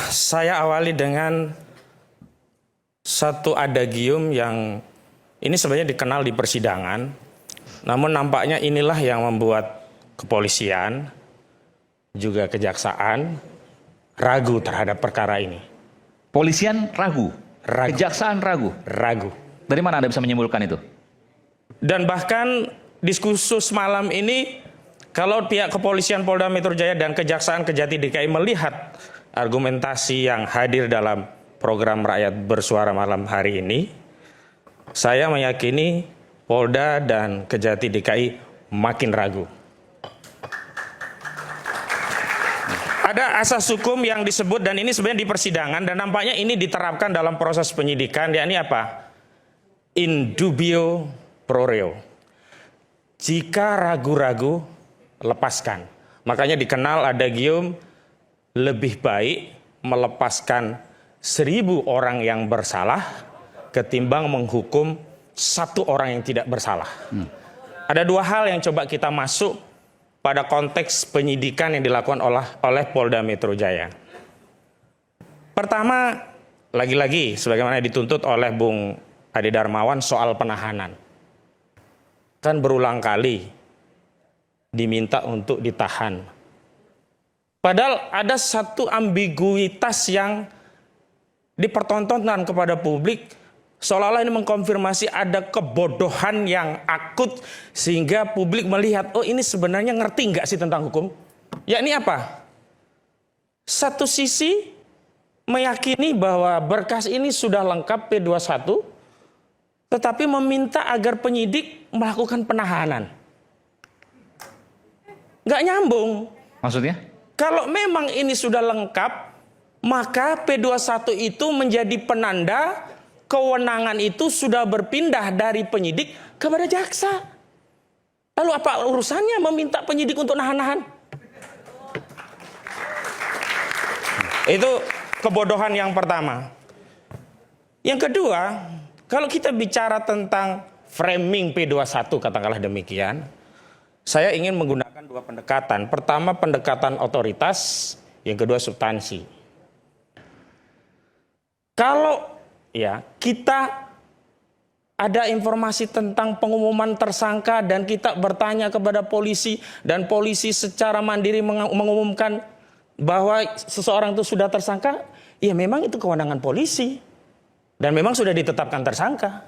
Saya awali dengan satu adagium yang ini sebenarnya dikenal di persidangan, namun nampaknya inilah yang membuat kepolisian, juga kejaksaan, ragu terhadap perkara ini. Polisian ragu? Kejaksaan ragu? Ragu. Dari mana Anda bisa menyimpulkan itu? Dan bahkan diskursus malam ini, kalau pihak kepolisian Polda Metro Jaya dan Kejaksaan Kejati DKI melihat argumentasi yang hadir dalam program Rakyat Bersuara malam hari ini, saya meyakini Polda dan Kejati DKI makin ragu. Ada asas hukum yang disebut, dan ini sebenarnya di persidangan, dan nampaknya ini diterapkan dalam proses penyidikan, yakni apa? In dubio pro reo. Jika ragu-ragu, lepaskan. Makanya dikenal adagium, lebih baik melepaskan 1000 orang yang bersalah ketimbang menghukum 1 orang yang tidak bersalah. Ada 2 hal yang coba kita masuk pada konteks penyidikan yang dilakukan oleh Polda Metro Jaya. Pertama, lagi-lagi sebagaimana dituntut oleh Bung Ade Darmawan soal penahanan. Kan berulang kali diminta untuk ditahan. Padahal ada satu ambiguitas yang dipertontonkan kepada publik, seolah-olah ini mengkonfirmasi ada kebodohan yang akut sehingga publik melihat, oh ini sebenarnya ngerti nggak sih tentang hukum? Yakni apa? Satu sisi meyakini bahwa berkas ini sudah lengkap P21, tetapi meminta agar penyidik melakukan penahanan. Nggak nyambung. Maksudnya? Kalau memang ini sudah lengkap, maka P21 itu menjadi penanda kewenangan itu sudah berpindah dari penyidik kepada jaksa. Lalu apa urusannya meminta penyidik untuk nahan-nahan? Itu kebodohan yang pertama. Yang kedua, kalau kita bicara tentang framing P21, katakanlah demikian, saya ingin menggunakan 2 pendekatan. Pertama, pendekatan otoritas, yang kedua substansi. Kalau ya kita ada informasi tentang pengumuman tersangka dan kita bertanya kepada polisi dan polisi secara mandiri mengumumkan bahwa seseorang itu sudah tersangka, ya memang itu kewenangan polisi dan memang sudah ditetapkan tersangka.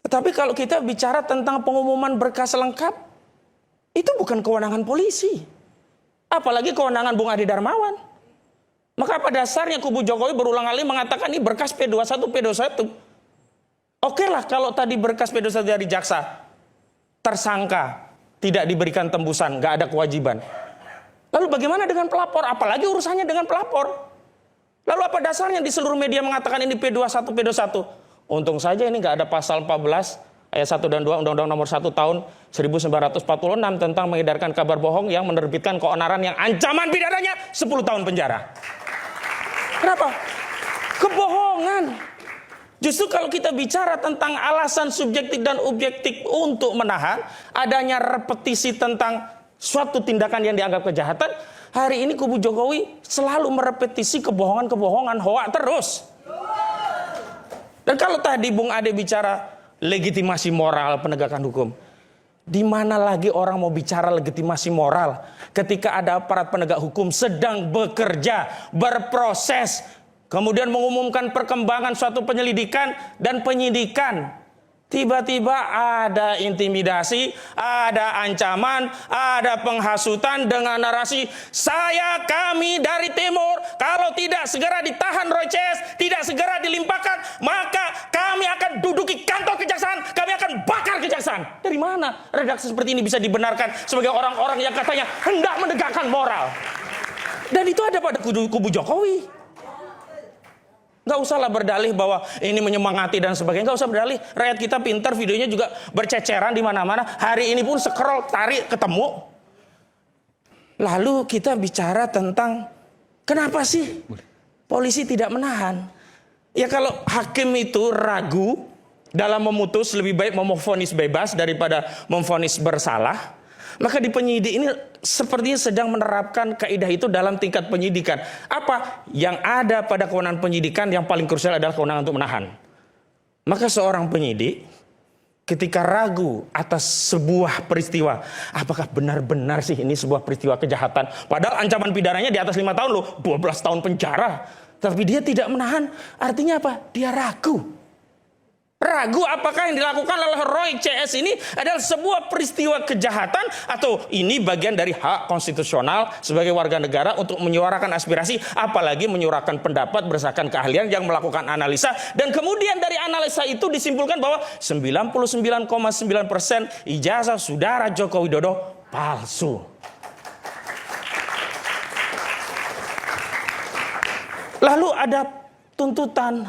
Tetapi kalau kita bicara tentang pengumuman berkas lengkap, itu bukan kewenangan polisi, apalagi kewenangan Bung Ade Darmawan. Maka pada dasarnya kubu Jokowi berulang kali mengatakan ini berkas P21, P21. Oke lah kalau tadi berkas P21 dari jaksa, tersangka, tidak diberikan tembusan, nggak ada kewajiban. Lalu bagaimana dengan pelapor? Apalagi urusannya dengan pelapor. Lalu apa dasarnya di seluruh media mengatakan ini P21, P21? Untung saja ini nggak ada pasal 14 ayat 1 dan 2 Undang-Undang nomor 1 tahun 1946 tentang mengedarkan kabar bohong yang menerbitkan keonaran yang ancaman pidananya 10 tahun penjara. Kenapa? Kebohongan. Justru kalau kita bicara tentang alasan subjektif dan objektif untuk menahan, adanya repetisi tentang suatu tindakan yang dianggap kejahatan, hari ini kubu Jokowi selalu merepetisi kebohongan-kebohongan, hoak terus. Dan kalau tadi Bung Ade bicara legitimasi moral penegakan hukum, di mana lagi orang mau bicara legitimasi moral ketika ada aparat penegak hukum sedang bekerja, berproses, kemudian mengumumkan perkembangan suatu penyelidikan dan penyidikan. Tiba-tiba ada intimidasi, ada ancaman, ada penghasutan dengan narasi, kami dari timur, kalau tidak segera ditahan Roy CS, tidak segera dilimpahkan, maka kami akan duduki kantor kejaksaan, kami akan bakar kejaksaan. Dari mana redaksi seperti ini bisa dibenarkan sebagai orang-orang yang katanya hendak menegakkan moral? Dan itu ada pada kubu Jokowi. Gak usahlah berdalih bahwa ini menyemangati dan sebagainya. Gak usah berdalih. Rakyat kita pintar, videonya juga berceceran di mana-mana. Hari ini pun scroll, tarik, ketemu. Lalu kita bicara tentang kenapa sih polisi tidak menahan? Ya kalau hakim itu ragu dalam memutus, lebih baik memvonis bebas daripada memvonis bersalah. Maka di penyidik ini sepertinya sedang menerapkan kaidah itu dalam tingkat penyidikan. Apa? Yang ada pada kewenangan penyidikan yang paling krusial adalah kewenangan untuk menahan. Maka seorang penyidik ketika ragu atas sebuah peristiwa, apakah benar-benar sih ini sebuah peristiwa kejahatan? Padahal ancaman pidananya di atas 5 tahun loh, 12 tahun penjara. Tapi dia tidak menahan, artinya apa? Dia ragu. Ragu apakah yang dilakukan oleh Roy CS ini adalah sebuah peristiwa kejahatan atau ini bagian dari hak konstitusional sebagai warga negara untuk menyuarakan aspirasi, apalagi menyuarakan pendapat berdasarkan keahlian yang melakukan analisa, dan kemudian dari analisa itu disimpulkan bahwa 99,9% ijazah saudara Joko Widodo palsu. Lalu ada tuntutan.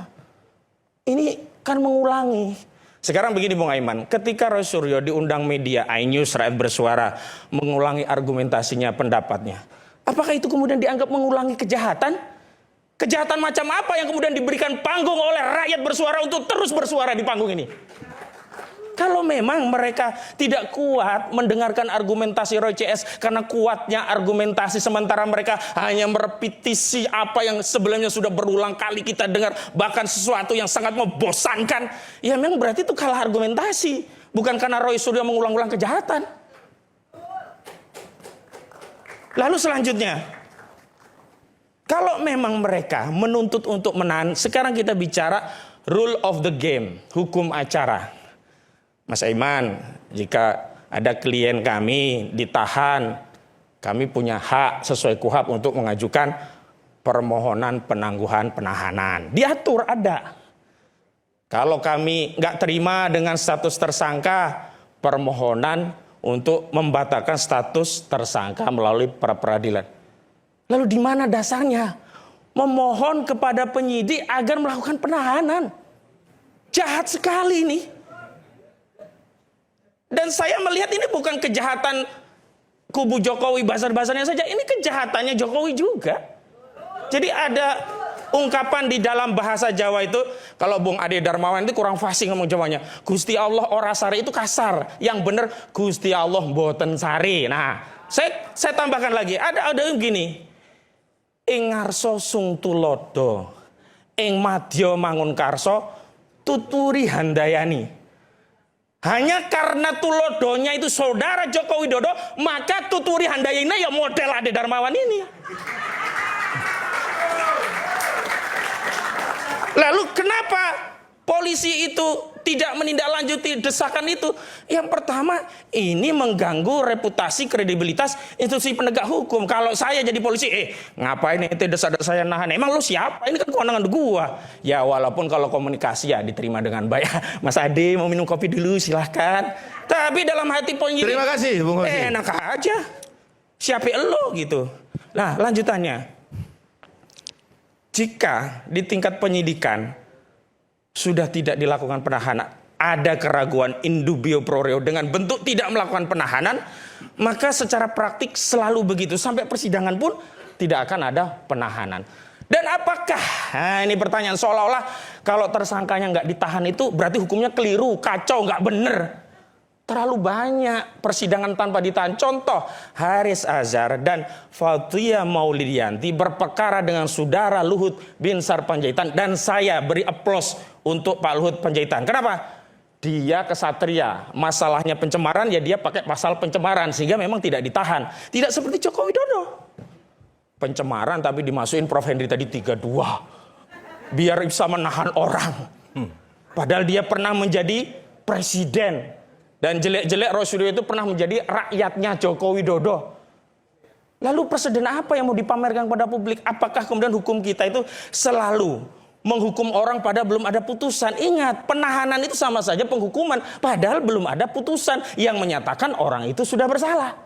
Ini kan mengulangi. Sekarang begini Bung Aiman, ketika Roy Suryo diundang media iNews Rakyat Bersuara mengulangi argumentasinya, pendapatnya, apakah itu kemudian dianggap mengulangi kejahatan? Kejahatan macam apa yang kemudian diberikan panggung oleh Rakyat Bersuara untuk terus bersuara di panggung ini? Kalau memang mereka tidak kuat mendengarkan argumentasi Roy CS karena kuatnya argumentasi sementara mereka hanya merepetisi apa yang sebelumnya sudah berulang kali kita dengar, bahkan sesuatu yang sangat membosankan, ya memang berarti itu kalah argumentasi, bukan karena Roy Suryo mengulang-ulang kejahatan. Lalu selanjutnya, kalau memang mereka menuntut untuk menahan, sekarang kita bicara rule of the game, hukum acara. Mas Aiman, jika ada klien kami ditahan, kami punya hak sesuai KUHP untuk mengajukan permohonan penangguhan penahanan. Diatur ada. Kalau kami nggak terima dengan status tersangka, permohonan untuk membatalkan status tersangka melalui pra-peradilan. Lalu di mana dasarnya? Memohon kepada penyidik agar melakukan penahanan. Jahat sekali ini. Dan saya melihat ini bukan kejahatan kubu Jokowi basar-basarnya saja, ini kejahatannya Jokowi juga. Jadi ada ungkapan di dalam bahasa Jawa itu, kalau Bung Ade Darmawan itu kurang fasih ngomong Jawanya, Gusti Allah ora sari itu kasar, yang benar Gusti Allah mboten sari. Nah, saya tambahkan lagi, ada yang gini, ing ngarso sung tulodo, ing madya mangun karso, tuturi handayani. Hanya karena tulodonya itu saudara Joko Widodo, maka tuturi handayina ya model Ade Darmawan ini. Lalu kenapa polisi itu tidak menindaklanjuti desakan itu? Yang pertama, ini mengganggu reputasi kredibilitas institusi penegak hukum. Kalau saya jadi polisi, ngapain itu desak saya nahan? Emang lu siapa? Ini kan kewenangan gua. Ya walaupun kalau komunikasi ya diterima dengan baik. Mas Ade mau minum kopi dulu silahkan. Tapi dalam hati penyidik, terima kasih Bung Hosi. Enak aja. Siapa lo gitu. Nah lanjutannya, jika di tingkat penyidikan sudah tidak dilakukan penahanan, ada keraguan in dubio pro reo dengan bentuk tidak melakukan penahanan, maka secara praktik selalu begitu. Sampai persidangan pun tidak akan ada penahanan. Dan apakah, nah ini pertanyaan, seolah-olah kalau tersangkanya nggak ditahan itu berarti hukumnya keliru, kacau, nggak bener. Terlalu banyak persidangan tanpa ditahan. Contoh, Haris Azhar dan Fathia Maulidiyanti berperkara dengan saudara Luhut Binsar Panjaitan, dan saya beri aplaus untuk Pak Luhut Panjaitan. Kenapa? Dia kesatria, masalahnya pencemaran ya dia pakai pasal pencemaran sehingga memang tidak ditahan. Tidak seperti Joko Widodo. Pencemaran tapi dimasukin Prof Henry tadi 32. Biar bisa menahan orang. Padahal dia pernah menjadi presiden. Dan jelek-jelek Roy Suryo itu pernah menjadi rakyatnya Joko Widodo. Lalu presiden apa yang mau dipamerkan kepada publik? Apakah kemudian hukum kita itu selalu menghukum orang padahal belum ada putusan? Ingat, penahanan itu sama saja penghukuman. Padahal belum ada putusan yang menyatakan orang itu sudah bersalah.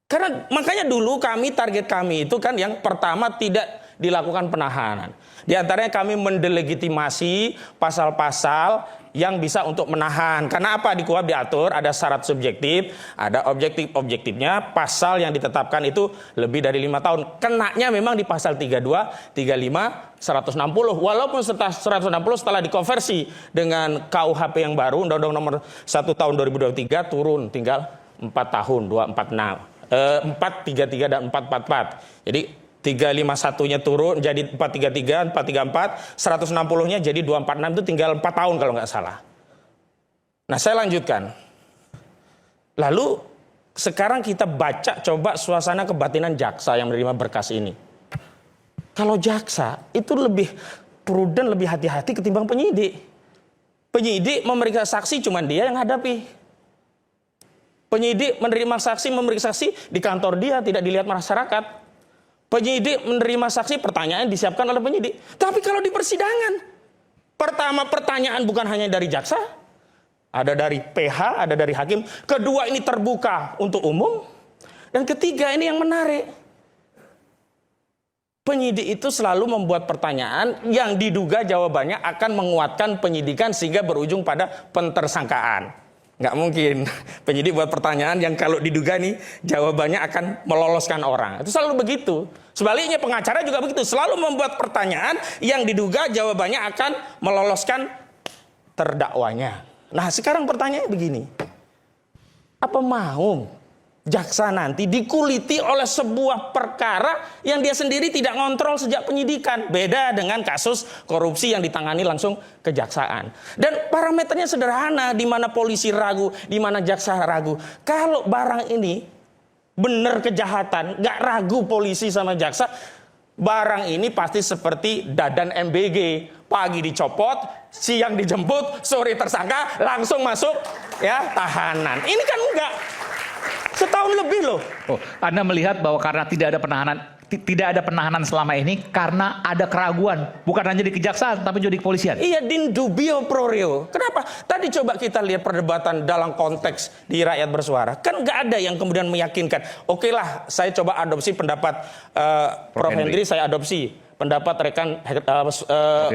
Karena makanya dulu target kami itu kan yang pertama tidak dilakukan penahanan. Di antaranya kami mendelegitimasi pasal-pasal yang bisa untuk menahan. Karena apa? Di KUHP diatur ada syarat subjektif, ada objektifnya. Pasal yang ditetapkan itu lebih dari 5 tahun. Kenanya memang di pasal 32, 35, 160. Walaupun setelah 160 setelah dikonversi dengan KUHP yang baru, Undang-Undang nomor 1 tahun 2023 turun tinggal 4 tahun, 246. 433 dan 444. Jadi 351-nya turun jadi 433, 434, 160-nya jadi 246 itu tinggal 4 tahun kalau nggak salah. Nah, saya lanjutkan. Lalu sekarang kita baca coba suasana kebatinan jaksa yang menerima berkas ini. Kalau jaksa itu lebih prudent, lebih hati-hati ketimbang penyidik. Penyidik memeriksa saksi cuma dia yang hadapi. Penyidik menerima saksi, memeriksa saksi di kantor dia, tidak dilihat masyarakat. Penyidik menerima saksi, pertanyaan disiapkan oleh penyidik. Tapi kalau di persidangan, pertama pertanyaan bukan hanya dari jaksa, ada dari PH, ada dari hakim. Kedua ini terbuka untuk umum. Dan ketiga ini yang menarik. Penyidik itu selalu membuat pertanyaan yang diduga jawabannya akan menguatkan penyidikan sehingga berujung pada pentersangkaan. Nggak mungkin penyidik buat pertanyaan yang kalau diduga nih jawabannya akan meloloskan orang. Itu selalu begitu. Sebaliknya pengacara juga begitu. Selalu membuat pertanyaan yang diduga jawabannya akan meloloskan terdakwanya. Nah, sekarang pertanyaannya begini. Apa mau jaksa nanti dikuliti oleh sebuah perkara yang dia sendiri tidak ngontrol sejak penyidikan? Beda dengan kasus korupsi yang ditangani langsung kejaksaan. Dan parameternya sederhana, di mana polisi ragu, di mana jaksa ragu. Kalau barang ini benar kejahatan, nggak ragu polisi sama jaksa, barang ini pasti seperti Dadan MBG. Pagi dicopot, siang dijemput, sore tersangka, langsung masuk ya tahanan. Ini kan enggak. Setahun lebih loh. Oh, Anda melihat bahwa karena tidak ada penahanan selama ini karena ada keraguan, bukan hanya di kejaksaan tapi juga di kepolisian. Iya, din dubio pro reo. Kenapa? Tadi coba kita lihat perdebatan dalam konteks di rakyat bersuara. Kan nggak ada yang kemudian meyakinkan. Oke lah, saya coba adopsi pendapat Prof. Henry, saya adopsi pendapat rekan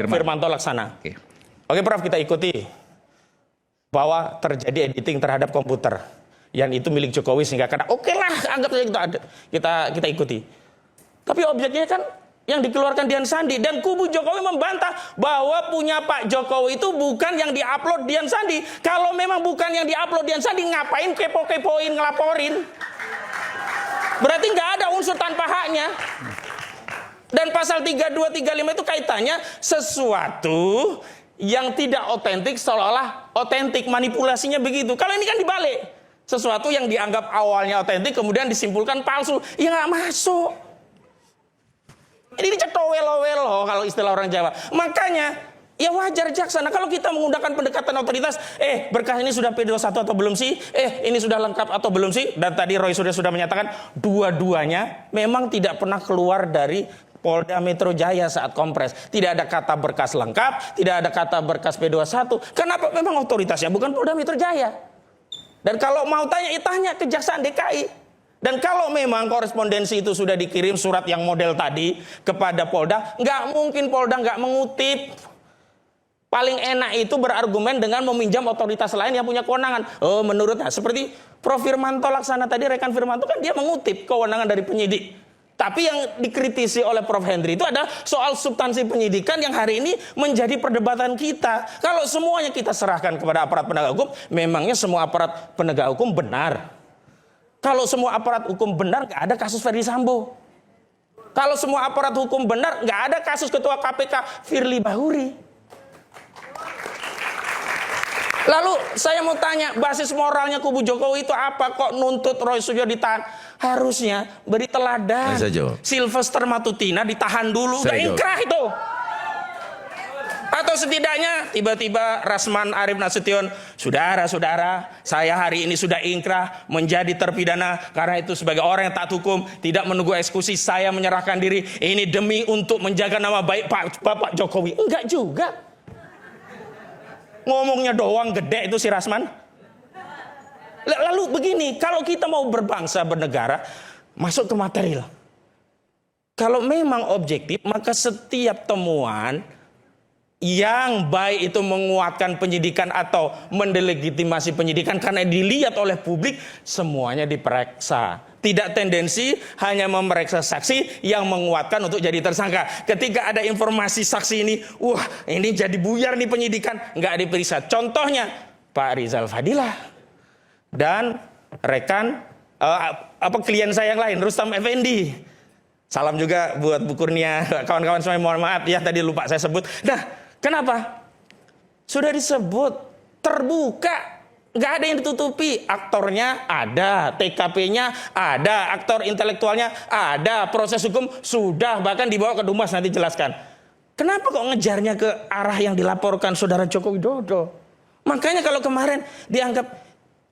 Firmanto Laksana. Oke, Prof, kita ikuti bahwa terjadi editing terhadap komputer. Yang itu milik Jokowi sehingga karena oke lah anggap saja kita ikuti. Tapi objeknya kan yang dikeluarkan Dian Sandi dan kubu Jokowi membantah bahwa punya Pak Jokowi itu bukan yang diupload Dian Sandi. Kalau memang bukan yang diupload Dian Sandi, ngapain kepo-kepoin ngelaporin? Berarti nggak ada unsur tanpa haknya. Dan pasal 32, 35 itu kaitannya sesuatu yang tidak otentik seolah-olah otentik, manipulasinya begitu. Kalau ini kan dibalik. Sesuatu yang dianggap awalnya otentik kemudian disimpulkan palsu. Ya nggak masuk. Ini cetowelo-welo kalau istilah orang Jawa. Makanya ya wajar jaksa. Nah, kalau kita menggunakan pendekatan otoritas, berkas ini sudah P21 atau belum sih? Ini sudah lengkap atau belum sih? Dan tadi Roy sudah menyatakan dua-duanya memang tidak pernah keluar dari Polda Metro Jaya saat kompres. Tidak ada kata berkas lengkap, tidak ada kata berkas P21. Kenapa? Memang otoritasnya bukan Polda Metro Jaya. Dan kalau mau tanya Kejaksaan DKI. Dan kalau memang korespondensi itu sudah dikirim surat yang model tadi kepada Polda, nggak mungkin Polda nggak mengutip. Paling enak itu berargumen dengan meminjam otoritas lain yang punya kewenangan. Oh, menurutnya seperti Prof. Firmanto Laksana tadi, rekan Firmanto kan dia mengutip kewenangan dari penyidik. Tapi yang dikritisi oleh Prof. Henry itu adalah soal substansi penyidikan yang hari ini menjadi perdebatan kita. Kalau semuanya kita serahkan kepada aparat penegak hukum, memangnya semua aparat penegak hukum benar? Kalau semua aparat hukum benar, nggak ada kasus Ferdy Sambo. Kalau semua aparat hukum benar, nggak ada kasus Ketua KPK Firly Bahuri. Lalu saya mau tanya, basis moralnya kubu Jokowi itu apa? Kok nuntut Roy Suryo ditahan? Harusnya beri teladan. Sylvester Matutina ditahan dulu, udah ingkrah itu. Atau setidaknya tiba-tiba Rasman Arif Nasution, saudara-saudara, saya hari ini sudah ingkrah menjadi terpidana karena itu sebagai orang yang taat hukum, tidak menunggu eksekusi, saya menyerahkan diri. Ini demi untuk menjaga nama baik Bapak Jokowi. Enggak juga. Ngomongnya doang gede itu si Rasman. Lalu begini, kalau kita mau berbangsa, bernegara, masuk ke material. kalau memang objektif, maka setiap temuan yang baik itu menguatkan penyidikan atau mendelegitimasi penyidikan karena dilihat oleh publik, semuanya diperiksa. Tidak tendensi hanya memeriksa saksi yang menguatkan untuk jadi tersangka. Ketika ada informasi saksi ini, wah ini jadi buyar nih penyidikan, nggak diperiksa. Contohnya Pak Rizal Fadilah dan rekan klien saya yang lain, Rustam Effendi. Salam juga buat Bu Kurnia, kawan-kawan semua, mohon maaf ya tadi lupa saya sebut. Nah, kenapa? Sudah disebut terbuka. Nggak ada yang ditutupi. Aktornya ada, TKP-nya ada, aktor intelektualnya ada, proses hukum sudah, bahkan dibawa ke Dumas, nanti jelaskan. Kenapa kok ngejarnya ke arah yang dilaporkan Saudara Joko Widodo? Makanya kalau kemarin dianggap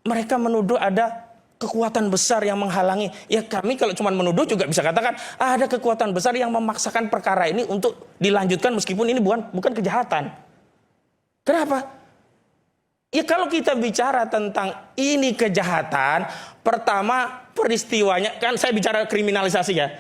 mereka menuduh ada kekuatan besar yang menghalangi. Ya kami kalau cuma menuduh juga bisa katakan ada kekuatan besar yang memaksakan perkara ini untuk dilanjutkan meskipun ini bukan kejahatan. Kenapa? Ya kalau kita bicara tentang ini kejahatan, pertama peristiwanya, kan saya bicara kriminalisasi ya.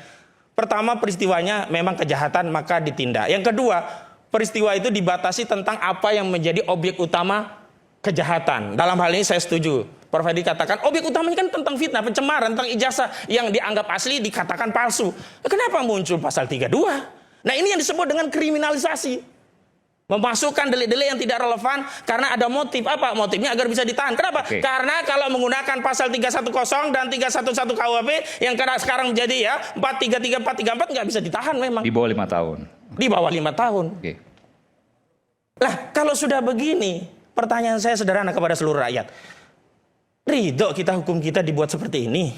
Pertama peristiwanya memang kejahatan maka ditindak. Yang kedua, peristiwa itu dibatasi tentang apa yang menjadi objek utama kejahatan. Dalam hal ini saya setuju. Prof. Hadi katakan objek utamanya kan tentang fitnah, pencemaran, tentang ijazah yang dianggap asli dikatakan palsu. Kenapa muncul pasal 32? Nah ini yang disebut dengan kriminalisasi. Memasukkan delik-delik yang tidak relevan karena ada motif. Apa motifnya? Agar bisa ditahan. Kenapa? Oke. Karena kalau menggunakan pasal 310 dan 311 KUHP yang sekarang menjadi ya 433, 434 nggak bisa ditahan memang. Di bawah 5 tahun. Di bawah 5 tahun. Oke. Lah kalau sudah begini, pertanyaan saya sederhana kepada seluruh rakyat. Ridho kita hukum kita dibuat seperti ini?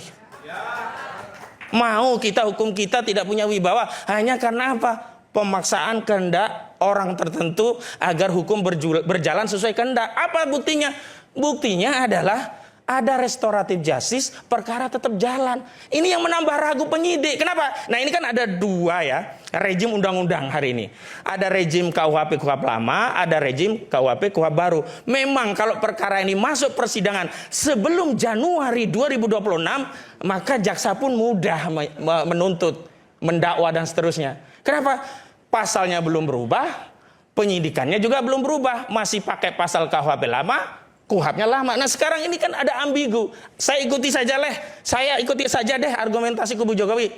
Mau kita hukum kita tidak punya wibawa hanya karena apa? Pemaksaan kehendak orang tertentu agar hukum berjalan sesuai kehendak. Apa buktinya? Buktinya adalah ada restoratif justice, perkara tetap jalan. Ini yang menambah ragu penyidik. Kenapa? Nah ini kan ada dua ya rejim undang-undang hari ini. Ada rejim KUHP KUHP lama, ada rejim KUHP KUHP baru. Memang kalau perkara ini masuk persidangan sebelum Januari 2026, maka jaksa pun mudah menuntut, mendakwa dan seterusnya. Kenapa? Pasalnya belum berubah, penyidikannya juga belum berubah, masih pakai pasal KUHP lama, KUHP-nya lama. Nah sekarang ini kan ada ambigu. Saya ikuti saja deh argumentasi kubu Jokowi.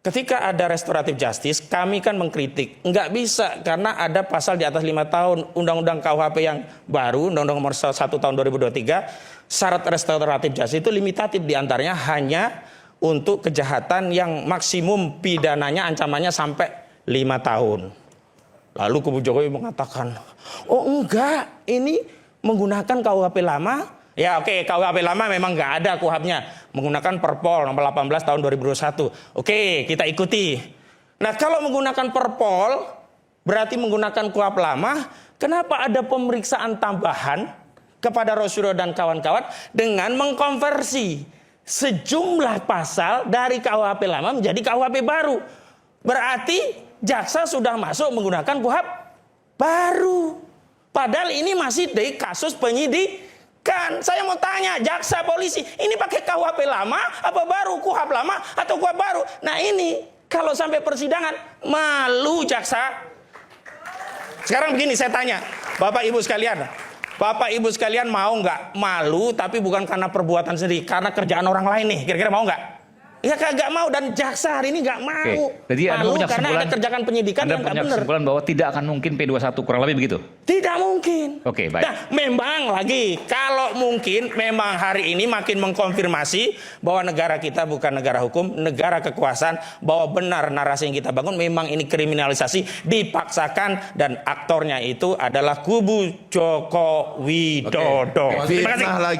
Ketika ada restoratif justice, kami kan mengkritik. Nggak bisa karena ada pasal di atas 5 tahun Undang-Undang KUHP yang baru, Undang-Undang nomor 1 tahun 2023, syarat restoratif justice itu limitatif, diantaranya hanya untuk kejahatan yang maksimum pidananya ancamannya sampai 5 tahun. Lalu kubu Jokowi mengatakan, oh enggak, ini menggunakan KUHP lama. Ya oke, KUHP lama memang nggak ada KUHP-nya. Menggunakan Perpol nomor 18 tahun 2021. Oke, kita ikuti. Nah kalau menggunakan Perpol, berarti menggunakan KUHP lama, kenapa ada pemeriksaan tambahan kepada Rosyuro dan kawan-kawan dengan mengkonversi sejumlah pasal dari KUHP lama menjadi KUHP baru? Berarti jaksa sudah masuk menggunakan KUHP baru. Padahal ini masih di kasus penyidikan. Saya mau tanya, jaksa polisi, ini pakai KUHP lama apa baru? KUHP lama atau KUHP baru? Nah ini, kalau sampai persidangan, malu jaksa. Sekarang begini, saya tanya, Bapak Ibu sekalian. Bapak Ibu sekalian mau nggak malu tapi bukan karena perbuatan sendiri, karena kerjaan orang lain nih, kira-kira mau nggak? Ya kagak mau, dan jaksa hari ini nggak mau. Oke. Jadi malu Anda karena ada kerjakan penyidikan yang nggak benar. kesimpulan bahwa tidak akan mungkin P21 kurang lebih begitu? Tidak mungkin. Oke, baik. Nah, memang lagi, kalau mungkin memang hari ini makin mengkonfirmasi bahwa negara kita bukan negara hukum, negara kekuasaan, bahwa benar narasi yang kita bangun memang ini kriminalisasi, dipaksakan, dan aktornya itu adalah kubu Joko Widodo. Terima kasih.